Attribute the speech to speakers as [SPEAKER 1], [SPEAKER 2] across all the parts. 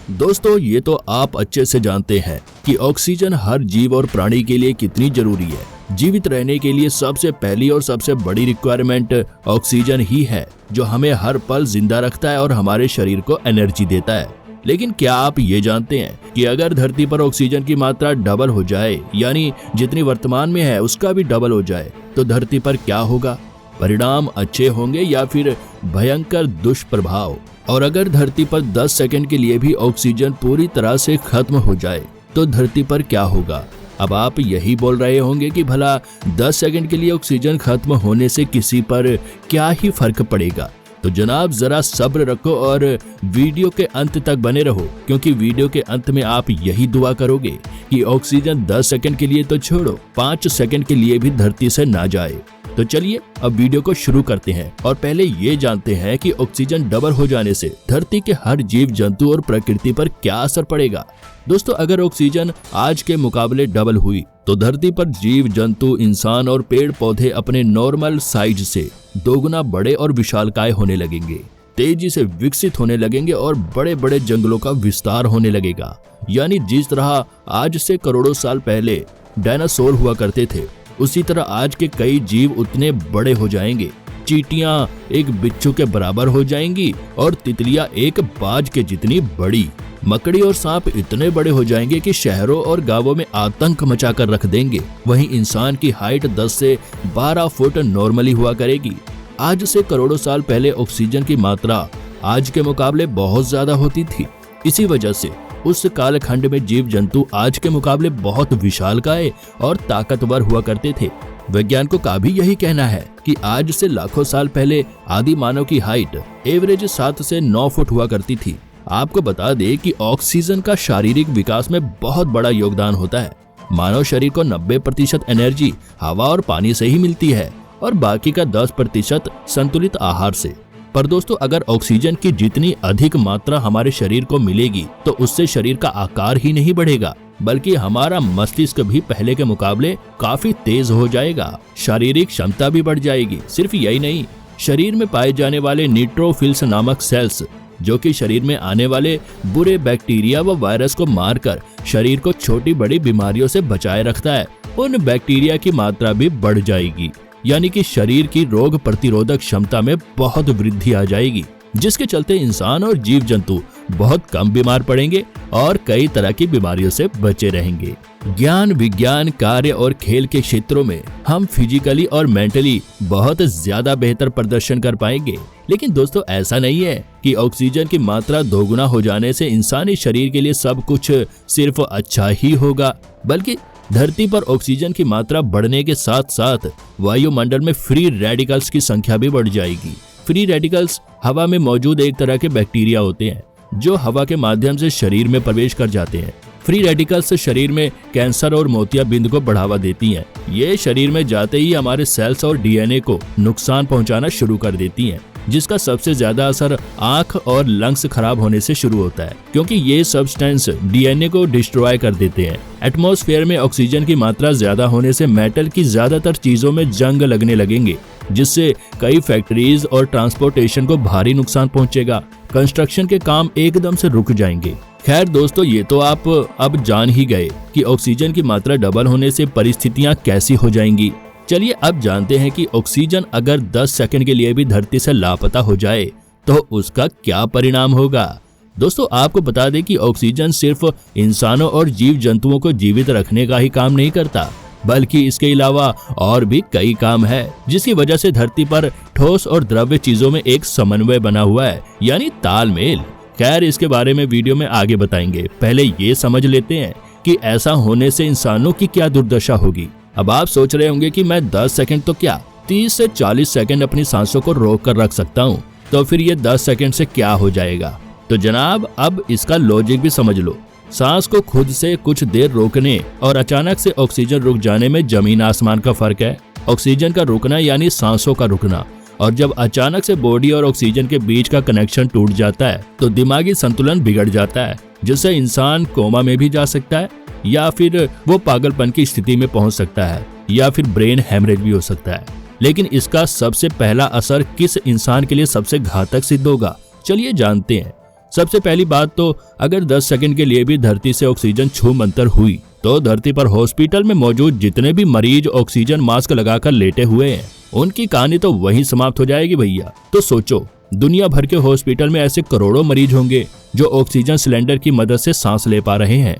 [SPEAKER 1] दोस्तों, ये तो आप अच्छे से जानते हैं कि ऑक्सीजन हर जीव और प्राणी के लिए कितनी जरूरी है। जीवित रहने के लिए सबसे पहली और सबसे बड़ी रिक्वायरमेंट ऑक्सीजन ही है, जो हमें हर पल जिंदा रखता है और हमारे शरीर को एनर्जी देता है। लेकिन क्या आप ये जानते हैं कि अगर धरती पर ऑक्सीजन की मात्रा डबल हो जाए, यानी जितनी वर्तमान में है उसका भी डबल हो जाए, तो धरती पर क्या होगा? परिणाम अच्छे होंगे या फिर भयंकर दुष्प्रभाव? और अगर धरती पर 10 सेकंड के लिए भी ऑक्सीजन पूरी तरह से खत्म हो जाए तो धरती पर क्या होगा? अब आप यही बोल रहे होंगे कि भला 10 सेकंड के लिए ऑक्सीजन खत्म होने से किसी पर क्या ही फर्क पड़ेगा। तो जनाब, जरा सब्र रखो और वीडियो के अंत तक बने रहो, क्योंकि वीडियो के अंत में आप यही दुआ करोगे कि ऑक्सीजन 10 सेकंड के लिए तो छोड़ो, 5 सेकंड के लिए भी धरती से ना जाए। तो चलिए अब वीडियो को शुरू करते हैं और पहले ये जानते हैं कि ऑक्सीजन डबल हो जाने से धरती के हर जीव जंतु और प्रकृति पर क्या असर पड़ेगा। दोस्तों, अगर ऑक्सीजन आज के मुकाबले डबल हुई तो धरती पर जीव जंतु, इंसान और पेड़ पौधे अपने नॉर्मल साइज से दोगुना बड़े और विशालकाय होने लगेंगे, तेजी से विकसित होने लगेंगे और बड़े बड़े जंगलों का विस्तार होने लगेगा। यानी जिस तरह आज से करोड़ों साल पहले डायनासोर हुआ करते थे, उसी तरह आज के कई जीव उतने बड़े हो जाएंगे। चींटियां एक बिच्छू के बराबर हो जाएंगी और तितलियां एक बाज के जितनी बड़ी। मकड़ी और सांप इतने बड़े हो जाएंगे कि शहरों और गांवों में आतंक मचा कर रख देंगे। वहीं इंसान की हाइट 10 से 12 फुट नॉर्मली हुआ करेगी। आज से करोड़ों साल पहले ऑक्सीजन की मात्रा आज के मुकाबले बहुत ज्यादा होती थी। इसी वजह से उस कालखंड में जीव जंतु आज के मुकाबले बहुत विशालकाय और ताकतवर हुआ करते थे। वैज्ञानिकों का भी यही कहना है कि आज से लाखों साल पहले आदि मानव की हाइट एवरेज 7 से 9 फुट हुआ करती थी। आपको बता दें कि ऑक्सीजन का शारीरिक विकास में बहुत बड़ा योगदान होता है। मानव शरीर को 90% एनर्जी हवा और पानी से ही मिलती है और बाकी का 10% संतुलित आहार से। पर दोस्तों, अगर ऑक्सीजन की जितनी अधिक मात्रा हमारे शरीर को मिलेगी तो उससे शरीर का आकार ही नहीं बढ़ेगा, बल्कि हमारा मस्तिष्क भी पहले के मुकाबले काफी तेज हो जाएगा। शारीरिक क्षमता भी बढ़ जाएगी। सिर्फ यही नहीं, शरीर में पाए जाने वाले न्यूट्रोफिल्स नामक सेल्स, जो कि शरीर में आने वाले बुरे बैक्टीरिया व वायरस को मारकर शरीर को छोटी बड़ी बीमारियों से बचाए रखता है, उन बैक्टीरिया की मात्रा भी बढ़ जाएगी। यानी कि शरीर की रोग प्रतिरोधक क्षमता में बहुत वृद्धि आ जाएगी, जिसके चलते इंसान और जीव जंतु बहुत कम बीमार पड़ेंगे और कई तरह की बीमारियों से बचे रहेंगे। ज्ञान, विज्ञान, कार्य और खेल के क्षेत्रों में हम फिजिकली और मेंटली बहुत ज्यादा बेहतर प्रदर्शन कर पाएंगे। लेकिन दोस्तों, ऐसा नहीं है कि ऑक्सीजन की मात्रा दोगुना हो जाने से इंसानी शरीर के लिए सब कुछ सिर्फ अच्छा ही होगा, बल्कि धरती पर ऑक्सीजन की मात्रा बढ़ने के साथ साथ वायुमंडल में फ्री रेडिकल्स की संख्या भी बढ़ जाएगी। फ्री रेडिकल्स हवा में मौजूद एक तरह के बैक्टीरिया होते हैं जो हवा के माध्यम से शरीर में प्रवेश कर जाते हैं। फ्री रेडिकल्स शरीर में कैंसर और मोतियाबिंद को बढ़ावा देती हैं। ये शरीर में जाते ही हमारे सेल्स और डीएनए को नुकसान पहुंचाना शुरू कर देती हैं, जिसका सबसे ज्यादा असर आंख और लंग्स खराब होने से शुरू होता है, क्योंकि ये सब्सटेंस डीएनए को डिस्ट्रॉय कर देते हैं। एटमॉस्फेयर में ऑक्सीजन की मात्रा ज्यादा होने से मेटल की ज्यादातर चीजों में जंग लगने लगेंगे, जिससे कई फैक्ट्रीज और ट्रांसपोर्टेशन को भारी नुकसान पहुंचेगा। कंस्ट्रक्शन के काम एकदम से रुक जाएंगे। खैर दोस्तों, ये तो आप अब जान ही गए कि ऑक्सीजन की मात्रा डबल होने से परिस्थितियां कैसी हो जाएंगी। चलिए अब जानते हैं कि ऑक्सीजन अगर 10 सेकंड के लिए भी धरती से लापता हो जाए तो उसका क्या परिणाम होगा। दोस्तों, आपको बता दें कि ऑक्सीजन सिर्फ इंसानों और जीव जंतुओं को जीवित रखने का ही काम नहीं करता, बल्कि इसके अलावा और भी कई काम है, जिसकी वजह से धरती पर ठोस और द्रव्य चीजों में एक समन्वय बना हुआ है, यानी तालमेल। खैर, इसके बारे में वीडियो में आगे बताएंगे। पहले ये समझ लेते हैं कि ऐसा होने से इंसानों की क्या दुर्दशा होगी। अब आप सोच रहे होंगे कि मैं 10 सेकंड तो क्या 30 से 40 सेकंड अपनी सांसों को रोक कर रख सकता हूँ, तो फिर ये 10 सेकंड से क्या हो जाएगा। तो जनाब, अब इसका लॉजिक भी समझ लो। सांस को खुद से कुछ देर रोकने और अचानक से ऑक्सीजन रुक जाने में जमीन आसमान का फर्क है। ऑक्सीजन का रुकना यानी सांसों का रुकना, और जब अचानक से बॉडी और ऑक्सीजन के बीच का कनेक्शन टूट जाता है तो दिमागी संतुलन बिगड़ जाता है, जिससे इंसान कोमा में भी जा सकता है, या फिर वो पागलपन की स्थिति में पहुंच सकता है, या फिर ब्रेन हेमरेज भी हो सकता है। लेकिन इसका सबसे पहला असर किस इंसान के लिए सबसे घातक सिद्ध होगा, चलिए जानते हैं। सबसे पहली बात तो अगर 10 सेकंड के लिए भी धरती से ऑक्सीजन छूमंतर हुई तो धरती पर हॉस्पिटल में मौजूद जितने भी मरीज ऑक्सीजन मास्क लगाकर लेटे हुए हैं उनकी कहानी तो वहीं समाप्त हो जाएगी भैया। तो सोचो, दुनिया भर के हॉस्पिटल में ऐसे करोड़ों मरीज होंगे जो ऑक्सीजन सिलेंडर की मदद से सांस ले पा रहे हैं।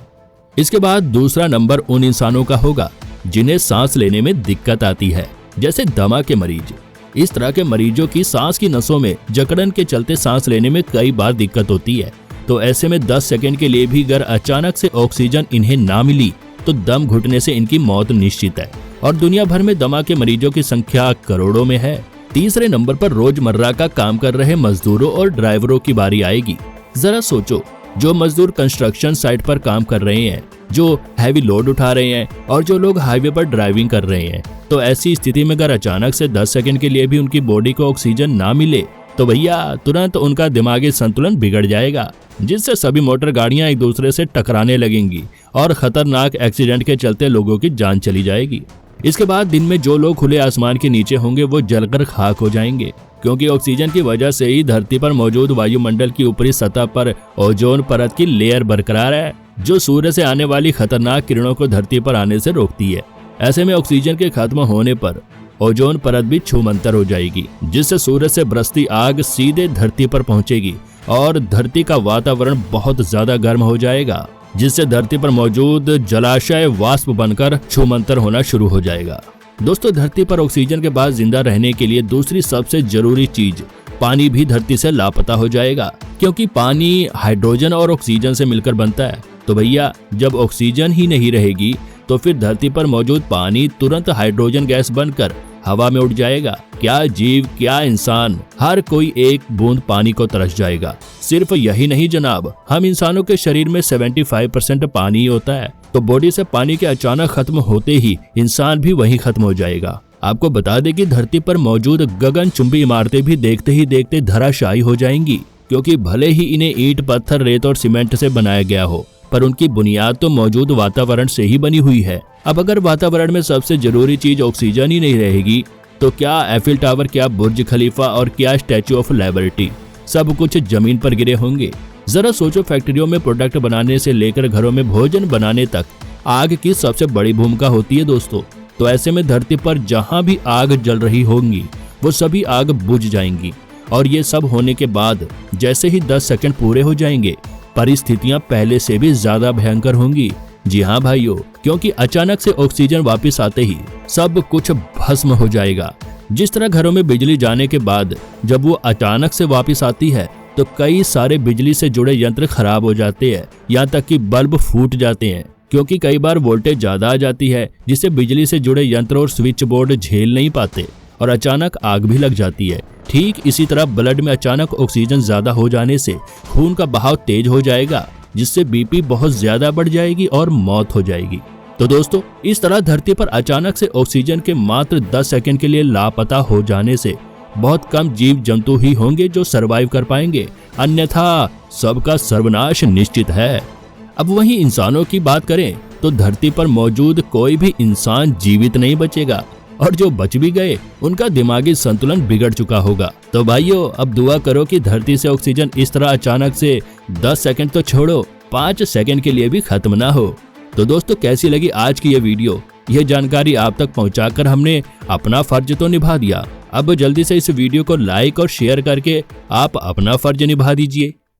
[SPEAKER 1] इसके बाद दूसरा नंबर उन इंसानों का होगा जिन्हें सांस लेने में दिक्कत आती है, जैसे दमा के मरीज। इस तरह के मरीजों की सांस की नसों में जकड़न के चलते सांस लेने में कई बार दिक्कत होती है। तो ऐसे में 10 सेकंड के लिए भी अगर अचानक से ऑक्सीजन इन्हें ना मिली तो दम घुटने से इनकी मौत निश्चित है और दुनिया भर में दमा के मरीजों की संख्या करोड़ों में है। तीसरे नंबर पर रोजमर्रा का काम कर रहे मजदूरों और ड्राइवरों की बारी आएगी। जरा सोचो, जो मजदूर कंस्ट्रक्शन साइट पर काम कर रहे हैं, जो हैवी लोड उठा रहे हैं और जो लोग हाईवे पर ड्राइविंग कर रहे हैं, तो ऐसी स्थिति में अगर अचानक से 10 सेकंड के लिए भी उनकी बॉडी को ऑक्सीजन ना मिले तो भैया तुरंत उनका दिमागी संतुलन बिगड़ जाएगा, जिससे सभी मोटर गाड़ियां एक दूसरे से टकराने लगेंगी और खतरनाक एक्सीडेंट के चलते लोगों की जान चली जाएगी। इसके बाद दिन में जो लोग खुले आसमान के नीचे होंगे वो जलकर खाक हो जाएंगे, क्योंकि ऑक्सीजन की वजह से ही धरती पर मौजूद वायुमंडल की ऊपरी सतह पर ओजोन परत की लेयर बरकरार है, जो सूर्य से आने वाली खतरनाक किरणों को धरती पर आने से रोकती है। ऐसे में ऑक्सीजन के खत्म होने पर ओजोन परत भी छूमंतर हो जाएगी, जिससे सूर्य से बरसती आग सीधे धरती पर पहुंचेगी और धरती का वातावरण बहुत ज्यादा गर्म हो जाएगा, जिससे धरती पर मौजूद जलाशय वाष्प बनकर छूमंतर होना शुरू हो जाएगा। दोस्तों, धरती पर ऑक्सीजन के बाद जिंदा रहने के लिए दूसरी सबसे जरूरी चीज पानी भी धरती से लापता हो जाएगा, क्योंकि पानी हाइड्रोजन और ऑक्सीजन से मिलकर बनता है। तो भैया जब ऑक्सीजन ही नहीं रहेगी तो फिर धरती पर मौजूद पानी तुरंत हाइड्रोजन गैस बनकर हवा में उड़ जाएगा। क्या जीव, क्या इंसान, हर कोई एक बूंद पानी को तरस जाएगा। सिर्फ यही नहीं जनाब, हम इंसानों के शरीर में 75% पानी होता है, तो बॉडी से पानी के अचानक खत्म होते ही इंसान भी वहीं खत्म हो जाएगा। आपको बता दें कि धरती पर मौजूद गगनचुंबी इमारतें भी देखते ही देखते धराशायी हो जाएंगी, क्योंकि भले ही इन्हें ईंट, पत्थर, रेत और सीमेंट से बनाया गया हो, पर उनकी बुनियाद तो मौजूद वातावरण से ही बनी हुई है। अब अगर वातावरण में सबसे जरूरी चीज ऑक्सीजन ही नहीं रहेगी तो क्या एफिल टावर, क्या बुर्ज खलीफा और क्या स्टैच्यू ऑफ लिबर्टी, सब कुछ जमीन पर गिरे होंगे। जरा सोचो, फैक्ट्रियों में प्रोडक्ट बनाने से लेकर घरों में भोजन बनाने तक आग की सबसे बड़ी भूमिका होती है दोस्तों। तो ऐसे में धरती पर जहां भी आग जल रही होंगी वो सभी आग बुझ जाएंगी, और ये सब होने के बाद जैसे ही 10 सेकंड पूरे हो जाएंगे परिस्थितियां पहले से भी ज्यादा भयंकर होंगी। जी हाँ भाइयों, क्योंकि अचानक से ऑक्सीजन वापस आते ही सब कुछ भस्म हो जाएगा। जिस तरह घरों में बिजली जाने के बाद जब वो अचानक से वापस आती है तो कई सारे बिजली से जुड़े यंत्र खराब हो जाते हैं, यहाँ तक कि बल्ब फूट जाते हैं, क्योंकि कई बार वोल्टेज ज्यादा आ जाती है जिससे बिजली से जुड़े यंत्र और स्विच बोर्ड झेल नहीं पाते और अचानक आग भी लग जाती है। ठीक इसी तरह ब्लड में अचानक ऑक्सीजन ज्यादा हो जाने से खून का बहाव तेज हो जाएगा, जिससे बीपी बहुत ज्यादा बढ़ जाएगी और मौत हो जाएगी। तो दोस्तों, इस तरह धरती पर अचानक से ऑक्सीजन के मात्र 10 सेकंड के लिए लापता हो जाने से बहुत कम जीव जंतु ही होंगे जो सरवाइव कर पाएंगे, अन्यथा सबका सर्वनाश निश्चित है। अब वहीं इंसानों की बात करें तो धरती पर मौजूद कोई भी इंसान जीवित नहीं बचेगा, और जो बच भी गए उनका दिमागी संतुलन बिगड़ चुका होगा। तो भाइयों, अब दुआ करो कि धरती से ऑक्सीजन इस तरह अचानक से 10 सेकंड तो छोड़ो, 5 सेकंड के लिए भी खत्म ना हो। तो दोस्तों, कैसी लगी आज की ये वीडियो? यह जानकारी आप तक पहुंचाकर हमने अपना फर्ज तो निभा दिया। अब जल्दी से इस वीडियो को लाइक और शेयर करके आप अपना फर्ज निभा दीजिए।